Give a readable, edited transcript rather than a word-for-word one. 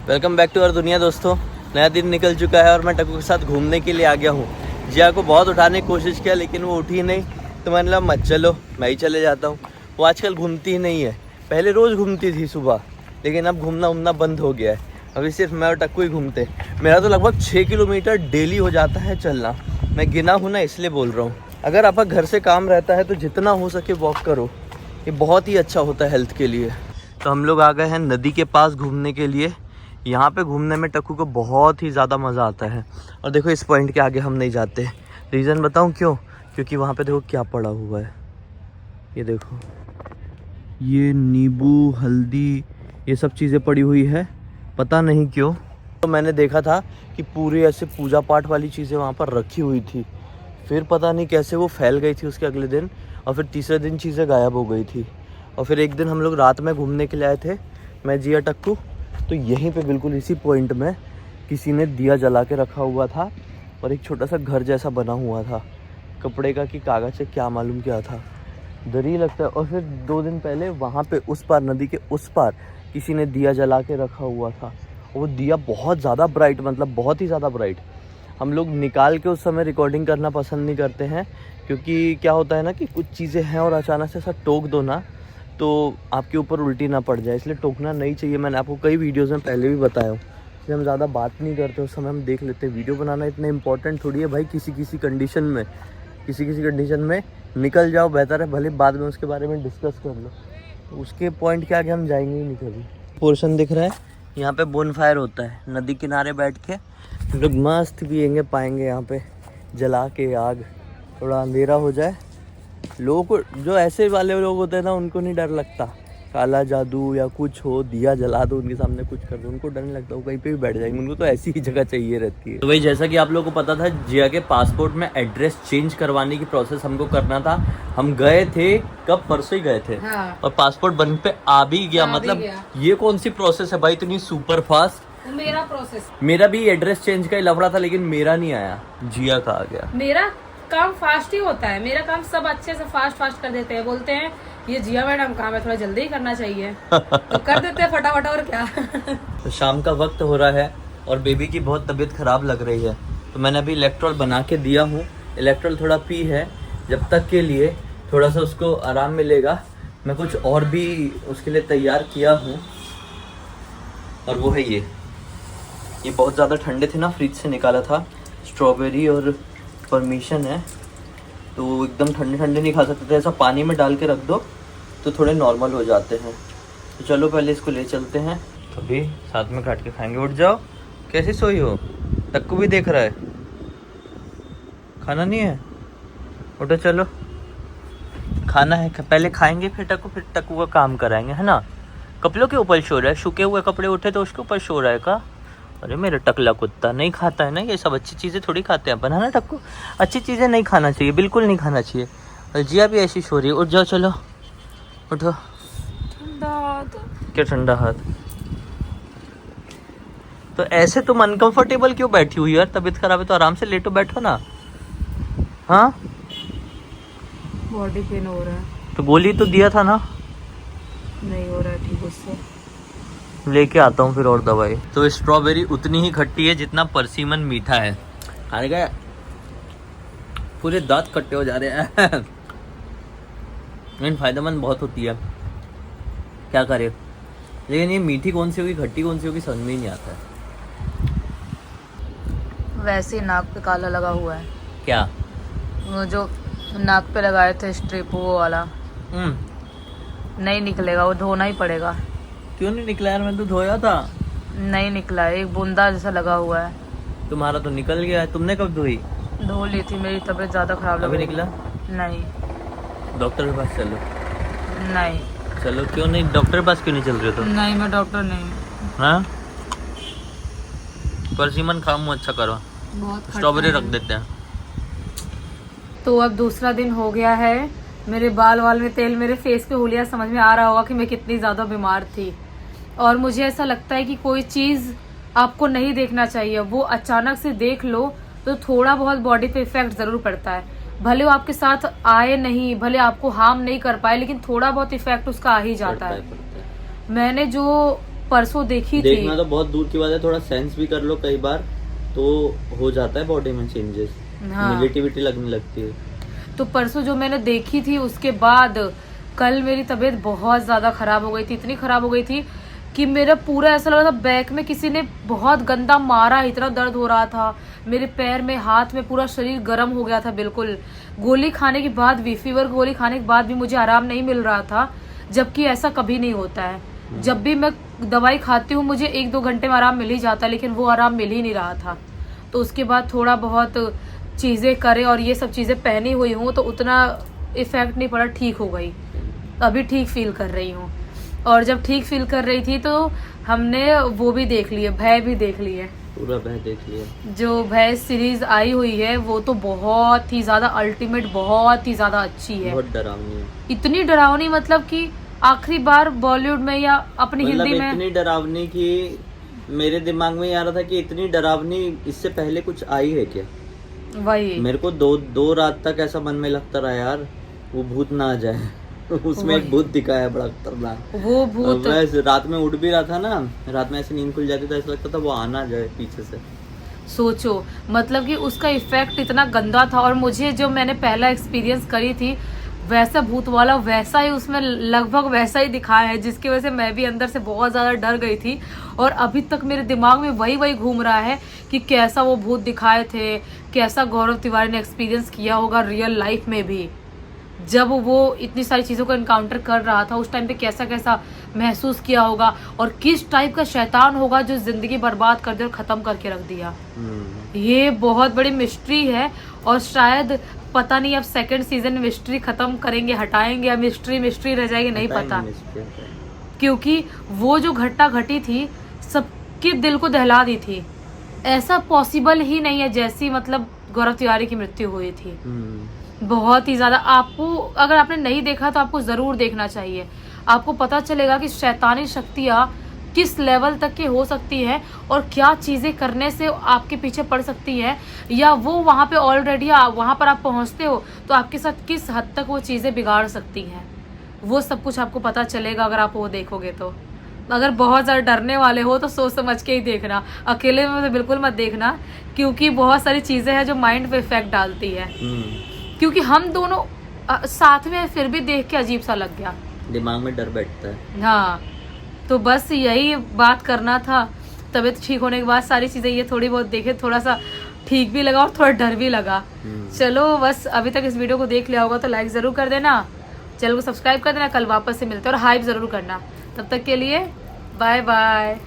Welcome back to our दुनिया दोस्तों। नया दिन निकल चुका है और मैं टक्कू के साथ घूमने के लिए आ गया हूँ। जिया को बहुत उठाने की कोशिश किया लेकिन वो उठी नहीं, तो मैंने कहा मत चलो, मैं ही चले जाता हूँ। वो आजकल घूमती ही नहीं है। पहले रोज़ घूमती थी सुबह, लेकिन अब घूमना बंद हो गया है। अभी सिर्फ मैं और टक्कू ही घूमते। मेरा तो लगभग 6 किलोमीटर डेली हो जाता है चलना। मैं गिना हूँ ना, इसलिए बोल रहा हूँ। अगर आपका घर से काम रहता है तो जितना हो सके वॉक करो, ये बहुत ही अच्छा होता है हेल्थ के लिए। तो हम लोग आ गए हैं नदी के पास घूमने के लिए। यहाँ पे घूमने में टक्कू को बहुत ही ज़्यादा मज़ा आता है। और देखो इस पॉइंट के आगे हम नहीं जाते। रीज़न बताऊँ क्यों? क्योंकि वहाँ पे देखो क्या पड़ा हुआ है। ये देखो, ये नींबू, हल्दी, ये सब चीज़ें पड़ी हुई है, पता नहीं क्यों। तो मैंने देखा था कि पूरी ऐसे पूजा पाठ वाली चीज़ें वहाँ पर रखी हुई थी। फिर पता नहीं कैसे वो फैल गई थी उसके अगले दिन, और फिर तीसरे दिन चीज़ें गायब हो गई थी। और फिर एक दिन हम लोग रात में घूमने के लिए आए थे, मैं, जिया, टक्कू। तो यहीं पे बिल्कुल इसी पॉइंट में किसी ने दिया जला के रखा हुआ था और एक छोटा सा घर जैसा बना हुआ था, कपड़े का कि कागज़ से, क्या मालूम क्या था, डर ही लगता है। और फिर 2 दिन पहले वहाँ पे उस पार, नदी के उस पार, किसी ने दिया जला के रखा हुआ था। और वो दिया बहुत ज़्यादा ब्राइट, मतलब बहुत ही ज़्यादा ब्राइट। हम लोग निकाल के उस समय रिकॉर्डिंग करना पसंद नहीं करते हैं, क्योंकि क्या होता है ना कि कुछ चीज़ें हैं और अचानक से ऐसा टोक दो ना तो आपके ऊपर उल्टी ना पड़ जाए, इसलिए टोकना नहीं चाहिए। मैंने आपको कई वीडियोज़ में पहले भी बताया हूँ। इसलिए हम ज़्यादा बात नहीं करते, उस समय हम देख लेते हैं। वीडियो बनाना इतना इंपॉर्टेंट थोड़ी है भाई। किसी कंडीशन में निकल जाओ, बेहतर है। भले बाद में उसके बारे में डिस्कस कर लो, तो उसके पॉइंट के आगे हम जाएंगे ही नहीं कभी। पोर्शन दिख रहा है, यहाँ पे बोनफायर होता है। नदी किनारे बैठ के हम लोग मस्त पियेंगे पाएंगे यहाँ पे जला के आग। थोड़ा अंधेरा हो जाए, लोगों को, जो ऐसे वाले लोग होते हैं ना, उनको नहीं डर लगता। काला जादू या कुछ हो, दिया जला दो उनके सामने, कुछ कर दो, उनको डर नहीं लगता। वो कहीं पे भी बैठ जाएंगे, उनको तो ऐसी ही जगह चाहिए रहती है। तो वही, जैसा कि आप लोगों को पता था, जिया के पासपोर्ट में एड्रेस चेंज करवाने की प्रोसेस हमको करना था। हम गए थे, कब? परसों ही गए थे। हाँ। और पासपोर्ट बन पे आ भी गया। मतलब ये कौन सी प्रोसेस है भाई इतनी सुपर फास्ट? मेरा प्रोसेस, मेरा भी एड्रेस चेंज का ही लफड़ा था, लेकिन मेरा नहीं आया, जिया का आ गया। मेरा काम फास्ट ही होता है। मेरा काम सब अच्छे से फास्ट कर देते हैं। बोलते हैं ये जिया मैडम काम है, थोड़ा जल्दी ही करना चाहिए, तो कर देते हैं फटाफट। और क्या। तो शाम का वक्त हो रहा है और बेबी की बहुत तबीयत खराब लग रही है, तो मैंने अभी इलेक्ट्रॉल बना के दिया हूँ। इलेक्ट्रॉल थोड़ा पी है, जब तक के लिए थोड़ा सा उसको आराम मिलेगा। मैं कुछ और भी उसके लिए तैयार किया हूँ, और वो है ये बहुत ज़्यादा ठंडे थे ना, फ्रिज से निकाला था। स्ट्रॉबेरी और परमिशन है, तो एकदम ठंडे ठंडे नहीं खा सकते थे। ऐसा पानी में डाल के रख दो तो थोड़े नॉर्मल हो जाते हैं। तो चलो पहले इसको ले चलते हैं, अभी साथ में काट के खाएंगे। उठ जाओ, कैसी सोई हो? टक्कू भी देख रहा है। खाना नहीं है? उठो चलो, खाना है। पहले खाएंगे, फिर टक्कू का काम कराएंगे, है ना। कपड़ों के ऊपर शो रहा है, सूखे हुए कपड़े उठे तो उसके ऊपर शो रहा है का। अरे मेरा टकला कुत्ता नहीं खाता है ना ये सब। अच्छी चीज़ें थोड़ी खाते हैं अपन, है ना टक्कू। अच्छी चीज़ें नहीं खाना चाहिए, बिल्कुल नहीं खाना चाहिए। और जिया भी ऐसी सो रही है। उठ जाओ, चलो उठो। ठंडा हाथ। क्या ठंडा हाथ? तो ऐसे तुम अनकंफर्टेबल क्यों बैठी हुई यार? तबीयत खराब है तो आराम से लेटो, बैठो ना। हाँ, बॉडी पेन हो रहा है। तो गोली तो दिया था ना। नहीं हो रहा है ठीक उससे। लेके आता हूँ फिर और दवाई। तो स्ट्रॉबेरी उतनी ही खट्टी है जितना परसिमन मीठा है। खाने का पूरे दांत खट्टे हो जा रहे हैं। लेकिन फायदेमंद बहुत होती है, क्या करे। लेकिन ये मीठी कौन सी होगी, खट्टी कौन सी होगी, समझ में ही नहीं आता है। वैसे नाक पे काला लगा हुआ है। क्या? वो जो नाक पे लगाए थे स्ट्रिप, वो वाला नहीं निकलेगा, वो धोना ही पड़ेगा। क्यों नहीं निकला यार? मैंने तो धोया था। नहीं निकला है, एक बूंदा जैसा लगा हुआ है। तुम्हारा तो निकल गया है। तुमने कब धोई? धो ली थी, मेरी तबीयत ज्यादा खराब लग अभी रही। निकला? नहीं। डॉक्टर के पास चलो। नहीं। चलो, क्यों नहीं? डॉक्टर के पास क्यों नहीं चल रहे हो तुम? नहीं, मैं डॉक्टर नहीं। हाँ, परसिमन खाओ, मुँह अच्छा करो। स्ट्रॉबेरी रख देते हैं। तो अब दूसरा दिन हो गया है। मेरे बाल में तेल, मेरे फेस पे हुलिया, समझ में आ रहा होगा कि मैं कितनी ज्यादा बीमार थी। और मुझे ऐसा लगता है कि कोई चीज आपको नहीं देखना चाहिए, वो अचानक से देख लो तो थोड़ा बहुत बॉडी पे इफेक्ट जरूर पड़ता है। भले वो आपके साथ आए नहीं, भले आपको हार्म नहीं कर पाए, लेकिन थोड़ा बहुत इफेक्ट उसका आ ही जाता है। मैंने जो परसों देखी थी। देखना तो बहुत दूर की बात है, थोड़ा सेंस भी कर लो कई बार तो हो जाता है बॉडी में चेंजेस, हाँ। नेगेटिविटी लगने लगती है। तो परसों जो मैंने देखी थी उसके बाद कल मेरी तबीयत बहुत ज्यादा खराब हो गई थी, इतनी खराब हो गई थी कि मेरा पूरा ऐसा लग रहा था बैक में किसी ने बहुत गंदा मारा, इतना दर्द हो रहा था मेरे पैर में, हाथ में, पूरा शरीर गर्म हो गया था बिल्कुल। गोली खाने के बाद भी, फीवर गोली खाने के बाद भी मुझे आराम नहीं मिल रहा था, जबकि ऐसा कभी नहीं होता है। जब भी मैं दवाई खाती हूँ मुझे 1-2 घंटे में आराम मिल ही जाता है, लेकिन वो आराम मिल ही नहीं रहा था। तो उसके बाद थोड़ा बहुत चीज़ें करे और ये सब चीज़ें पहनी हुई हूँ तो उतना इफेक्ट नहीं पड़ा, ठीक हो गई, अभी ठीक फील कर रही हूँ। और जब ठीक फील कर रही थी तो हमने वो भी देख लिए, भय भी देख लिए, पूरा भय देख लिया। जो भय सीरीज आई हुई है वो तो बहुत ही ज्यादा अल्टीमेट, बहुत ही ज्यादा अच्छी है, बहुत डरावनी है, इतनी डरावनी मतलब कि आखिरी बार बॉलीवुड में या अपनी मतलब हिंदी में इतनी डरावनी कि मेरे दिमाग में आ रहा था कि इतनी डरावनी इससे पहले कुछ आई है क्या। वही मेरे को दो रात तक ऐसा मन में लगता रहा यार वो भूत ना आ जाए उसमें एक भूत दिखाया बड़ा खतरनाक, वो भूत। मैं रात में उठ भी रहा था ना, रात में ऐसे नींद खुल जाती तो ऐसा लगता था वो आना जाए पीछे से। सोचो मतलब कि उसका इफेक्ट इतना गंदा था, और मुझे जो मैंने पहला एक्सपीरियंस करी थी वैसा भूत वाला वैसा ही उसमें लगभग वैसा ही दिखाया है, जिसकी वजह से मैं भी अंदर से बहुत ज़्यादा डर गई थी। और अभी तक मेरे दिमाग में वही घूम रहा है कि कैसा वो भूत दिखाए थे, कैसा गौरव तिवारी ने एक्सपीरियंस किया होगा रियल लाइफ में भी, जब वो इतनी सारी चीज़ों को इनकाउंटर कर रहा था उस टाइम पे कैसा कैसा महसूस किया होगा, और किस टाइप का शैतान होगा जो ज़िंदगी बर्बाद कर दिया और ख़त्म करके रख दिया। ये बहुत बड़ी मिस्ट्री है, और शायद पता नहीं अब सेकंड सीजन में मिस्ट्री खत्म करेंगे, हटाएंगे, या मिस्ट्री रह जाएगी, नहीं पता, क्योंकि वो जो घटना घटी थी सबके दिल को दहला दी थी। ऐसा पॉसिबल ही नहीं है जैसी मतलब गौरव तिवारी की मृत्यु हुई थी, बहुत ही ज्यादा। आपको अगर आपने नहीं देखा तो आपको जरूर देखना चाहिए, आपको पता चलेगा कि शैतानी शक्तियाँ किस लेवल तक की हो सकती है और क्या चीज़ें करने से आपके पीछे पड़ सकती है, या वो वहाँ पे ऑलरेडी वहाँ पर आप पहुँचते हो तो आपके साथ किस हद तक वो चीज़ें बिगाड़ सकती हैं, वो सब कुछ आपको पता चलेगा अगर आप वो देखोगे तो। अगर बहुत ज़्यादा डरने वाले हो तो सोच समझ के ही देखना, अकेले में तो बिल्कुल मत देखना, क्योंकि बहुत सारी चीज़ें हैं जो माइंड पे इफेक्ट डालती है। क्योंकि हम दोनों साथ में फिर भी देख के अजीब सा लग गया, दिमाग में डर बैठता है। हाँ, तो बस यही बात करना था। तबीयत ठीक होने के बाद सारी चीज़ें ये थोड़ी बहुत देखे, थोड़ा सा ठीक भी लगा और थोड़ा डर भी लगा। चलो बस, अभी तक इस वीडियो को देख लिया होगा तो लाइक ज़रूर कर देना, चैनल को सब्सक्राइब कर देना, कल वापस से मिलते हैं, और हाइप ज़रूर करना। तब तक के लिए बाय बाय।